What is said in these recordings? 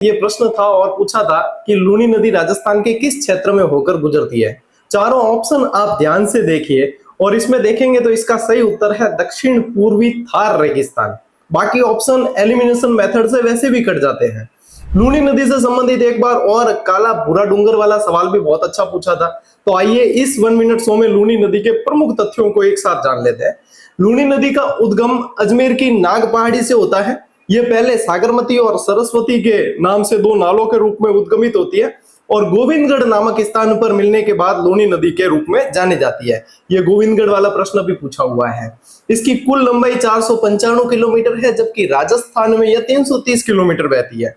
ये प्रश्न था और पूछा था कि लूनी नदी राजस्थान के किस क्षेत्र में होकर गुजरती है। चारों ऑप्शन आप ध्यान से देखिए और इसमें देखेंगे तो इसका सही उत्तर है दक्षिण पूर्वी थार रेगिस्तान। बाकी ऑप्शन एलिमिनेशन मेथड से वैसे भी कट जाते हैं। लूनी नदी से संबंधित एक बार और काला भूरा डूंगर वाला सवाल भी बहुत अच्छा पूछा था। तो आइए इस 1 मिनट शो में लूनी नदी के प्रमुख तथ्यों को एक साथ जान लेते हैं। लूनी नदी का उद्गम अजमेर की नाग पहाड़ी से होता है। ये पहले सागरमती और सरस्वती के नाम से दो नालों के रूप में उद्गमित होती है और गोविंदगढ़ नामक स्थान पर मिलने के बाद लूनी नदी के रूप में जानी जाती है। ये गोविंदगढ़ वाला प्रश्न भी पूछा हुआ है। इसकी कुल लंबाई 495 किलोमीटर है, जबकि राजस्थान में यह 330 किलोमीटर बहती है।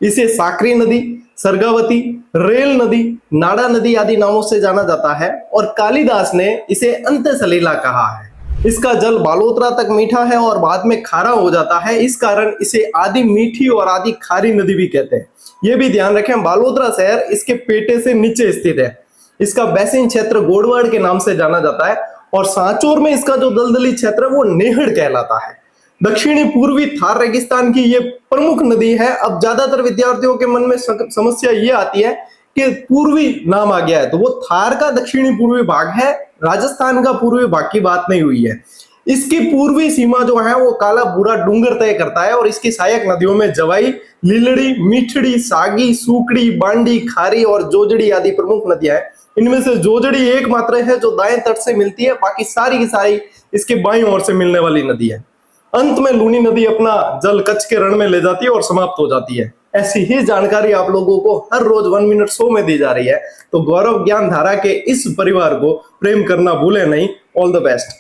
इसे साकरी नदी, सरगावती, रेल नदी, नाड़ा नदी आदि नामों से जाना जाता है और कालिदास ने इसे अंत्य सलीला कहा है। इसका जल बालोतरा तक मीठा है और बाद में खारा हो जाता है। इस कारण इसे आदि मीठी और आदि खारी नदी भी कहते हैं। यह भी ध्यान रखें, बालोतरा शहर इसके पेटे से नीचे स्थित है। इसका बेसिन क्षेत्र गोडवाड़ के नाम से जाना जाता है और सांचौर में इसका जो दलदली क्षेत्र है वो नेहड़ कहलाता है। दक्षिणी पूर्वी थार रेगिस्तान की ये प्रमुख नदी है। अब ज्यादातर विद्यार्थियों के मन में समस्या ये आती है कि पूर्वी नाम आ गया है, तो वो थार का दक्षिणी पूर्वी भाग है, राजस्थान का पूर्वी भाग की बात नहीं हुई है। इसकी पूर्वी सीमा जो है वो काला भूरा डूंगर तय करता है और इसकी सहायक नदियों में जवाई, लीलड़ी, मीठड़ी, सागी, सूकड़ी, बांडी, खारी और जोजड़ी आदि प्रमुख नदियां हैं। इनमें से जोजड़ी एकमात्र है जो दाएं तट से मिलती है, बाकी सारी की सारी इसके बाईं ओर से मिलने वाली नदी है। अंत में लूनी नदी अपना जल कच्छ के रण में ले जाती है और समाप्त हो जाती है। ऐसी ही जानकारी आप लोगों को हर रोज 1 मिनट शो में दी जा रही है। तो गौरव ज्ञान धारा के इस परिवार को प्रेम करना भूले नहीं। All the best.